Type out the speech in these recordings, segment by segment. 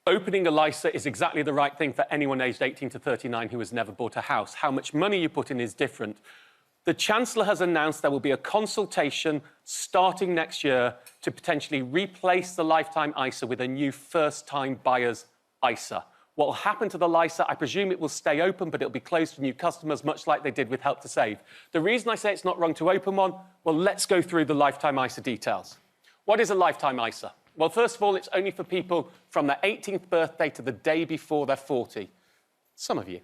Opening a LISA is exactly the right thing for anyone aged 18 to 39 who has never bought a house. How much money you put in is different. The Chancellor has announced there will be a consultation starting next year to potentially replace the lifetime ISA with a new first-time buyer's ISA. What will happen to the LISA, I presume it will stay open, but it'll be closed to new customers, much like they did with Help to Save. The reason I say it's not wrong to open one, well, let's go through the lifetime ISA details. What is a lifetime ISA? Well, first of all, it's only for people from their 18th birthday to the day before they're 40. Some of you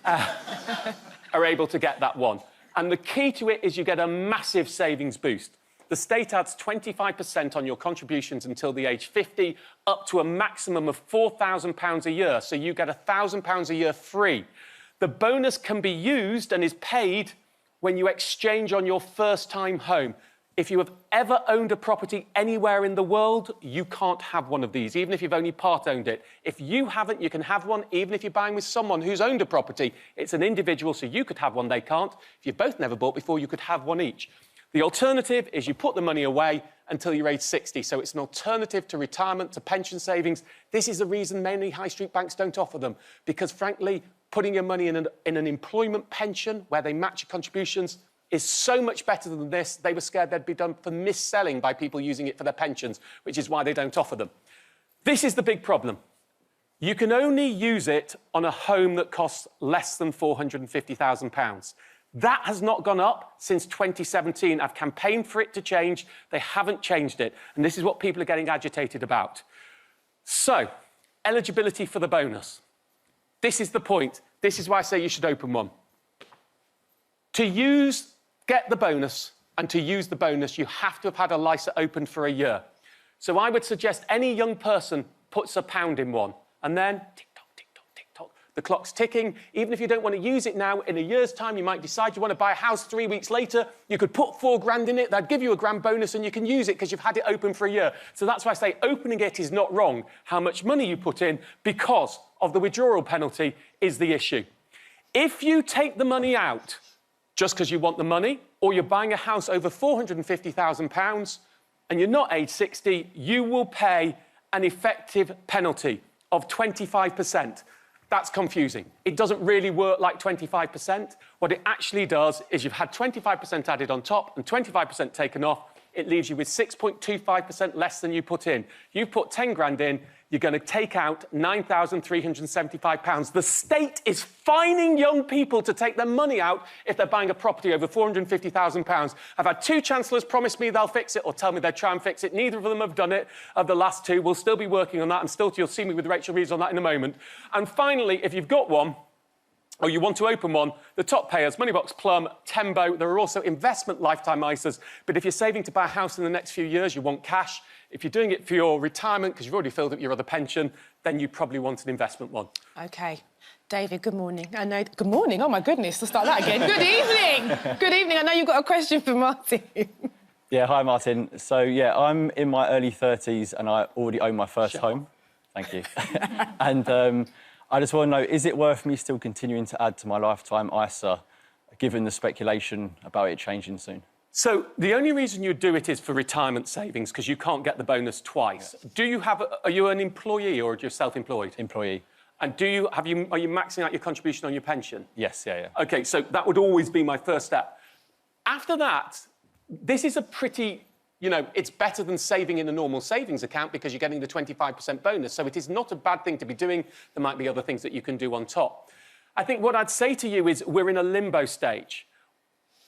are able to get that one. And the key to it is you get a massive savings boost. The state adds 25% on your contributions until the age 50, up to a maximum of £4,000 a year. So you get £1,000 a year free. The bonus can be used and is paid when you exchange on your first-time home. If you have ever owned a property anywhere in the world, you can't have one of these, even if you've only part-owned it. If you haven't, you can have one, even if you're buying with someone who's owned a property. It's an individual, so you could have one, they can't. If you've both never bought before, you could have one each. The alternative is you put the money away until you're age 60, so it's an alternative to retirement, to pension savings. This is the reason many high street banks don't offer them, because, frankly, putting your money in an employment pension where they match your contributions is so much better than this. They were scared they'd be done for mis-selling by people using it for their pensions, which is why they don't offer them. This is the big problem. You can only use it on a home that costs less than £450,000. That has not gone up since 2017. I've campaigned for it to change. They haven't changed it. And this is what people are getting agitated about. So, eligibility for the bonus. This is the point. This is why I say you should open one. To get the bonus, and to use the bonus, you have to have had a LISA open for a year. So I would suggest any young person puts £1 in one, and then tick-tock, tick-tock, tick-tock. The clock's ticking. Even if you don't want to use it now, in a year's time, you might decide you want to buy a house 3 weeks later. You could put £4,000 in it. They'd give you a grand bonus, and you can use it because you've had it open for a year. So that's why I say opening it is not wrong. How much money you put in because of the withdrawal penalty is the issue. If you take the money out just because you want the money, or you're buying a house over £450,000 and you're not age 60, you will pay an effective penalty of 25%. That's confusing. It doesn't really work like 25%. What it actually does is you've had 25% added on top and 25% taken off. It leaves you with 6.25% less than you put in. You've put 10 grand in, you're going to take out £9,375. The state is fining young people to take their money out if they're buying a property over £450,000. I've had 2 chancellors promise me they'll fix it or tell me they'll try and fix it. Neither of them have done it. Of the last 2, we'll still be working on that, and still you'll see me with Rachel Reeves on that in a moment. And finally, if you've got one, or you want to open one, the top payers, Moneybox, Plum, Tembo, there are also investment lifetime ISAs. But if you're saving to buy a house in the next few years, you want cash. If you're doing it for your retirement, because you've already filled up your other pension, then you probably want an investment one. OK. David, good morning. I know... Good morning? Oh, my goodness, let's start that again. Good evening! Good evening. I know you've got a question for Martin. Yeah, hi, Martin. So, yeah, I'm in my early 30s and I already own my first home. Thank you. And I just want to know, is it worth me still continuing to add to my lifetime ISA, given the speculation about it changing soon? So the only reason you do it is for retirement savings, because you can't get the bonus twice. Yeah. Are you an employee or are you self-employed? Employee. And are you maxing out your contribution on your pension? Yes, yeah. OK, so that would always be my first step. After that, this is a pretty... You know, it's better than saving in a normal savings account because you're getting the 25% bonus. So it is not a bad thing to be doing. There might be other things that you can do on top. I think what I'd say to you is we're in a limbo stage.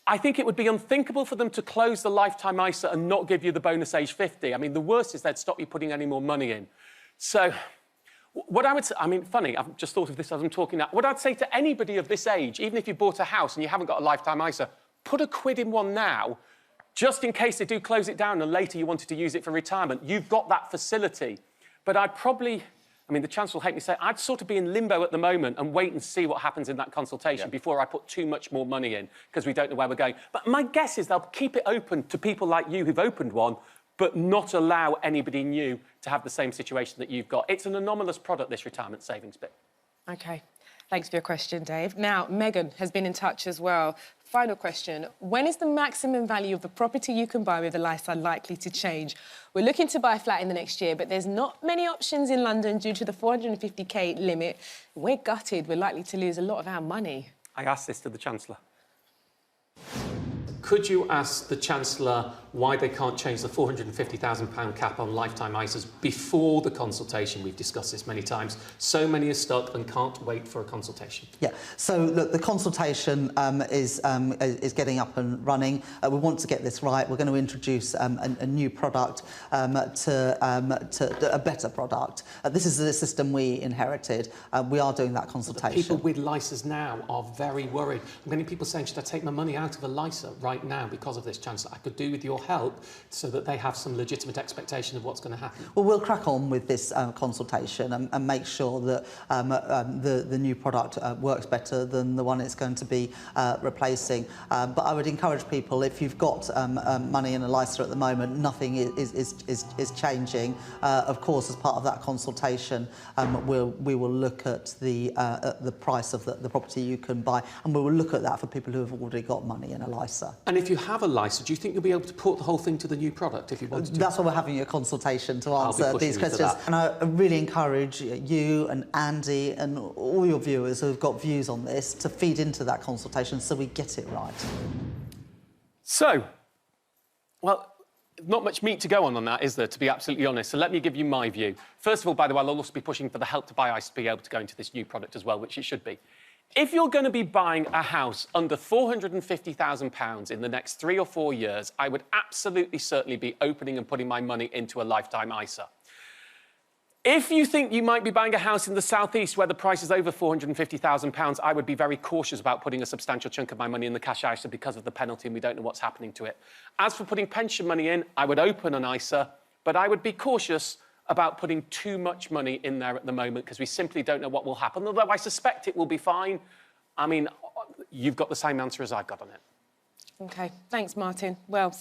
I think it would be unthinkable for them to close the lifetime ISA and not give you the bonus age 50. I mean, the worst is they'd stop you putting any more money in. So what I would say, I mean, funny, I've just thought of this as I'm talking now. What I'd say to anybody of this age, even if you bought a house and you haven't got a lifetime ISA, put £1 in one now, just in case they do close it down and later you wanted to use it for retirement. You've got that facility. But I'd probably... I mean, the Chancellor will hate me say, I'd sort of be in limbo at the moment and wait and see what happens in that consultation before I put too much more money in, because we don't know where we're going. But my guess is they'll keep it open to people like you who've opened one, but not allow anybody new to have the same situation that you've got. It's an anomalous product, this retirement savings bit. OK. Thanks for your question, Dave. Now, Megan has been in touch as well. Final question. When is the maximum value of the property you can buy with a LISA likely to change? We're looking to buy a flat in the next year, but there's not many options in London due to the 450k limit. We're gutted. We're likely to lose a lot of our money. I asked this to the Chancellor. Could you ask the Chancellor why they can't change the £450,000 cap on lifetime ISAs before the consultation? We've discussed this many times. So many are stuck and can't wait for a consultation. Yeah, so look, the consultation is getting up and running. We want to get this right. We're going to introduce a new product, to a better product. This is the system we inherited. We are doing that consultation. People with LISAs now are very worried. Many people saying, should I take my money out of a LISA right now because of this, Chancellor? I could do with your help so that they have some legitimate expectation of what's going to happen. Well, we'll crack on with this consultation and make sure that the new product works better than the one it's going to be replacing. But I would encourage people, if you've got money in a LISA at the moment, nothing is changing. Of course, as part of that consultation, we will look at the price of the property you can buy, and we will look at that for people who have already got money in a LISA. And if you have a LISA, do you think you'll be able to put the whole thing to the new product if you wanted to? That's why we're having a consultation to answer these questions. That. And I really encourage you and Andy and all your viewers who have got views on this to feed into that consultation so we get it right. So, well, not much meat to go on that, is there, to be absolutely honest? So let me give you my view. First of all, by the way, I'll also be pushing for the Help to Buy ISA to be able to go into this new product as well, which it should be. If you're going to be buying a house under £450,000 in the next 3 or 4 years, I would absolutely certainly be opening and putting my money into a lifetime ISA. If you think you might be buying a house in the southeast where the price is over £450,000, I would be very cautious about putting a substantial chunk of my money in the cash ISA because of the penalty and we don't know what's happening to it. As for putting pension money in, I would open an ISA, but I would be cautious about putting too much money in there at the moment because we simply don't know what will happen, although I suspect it will be fine. I mean, you've got the same answer as I've got on it. OK, thanks, Martin. Well...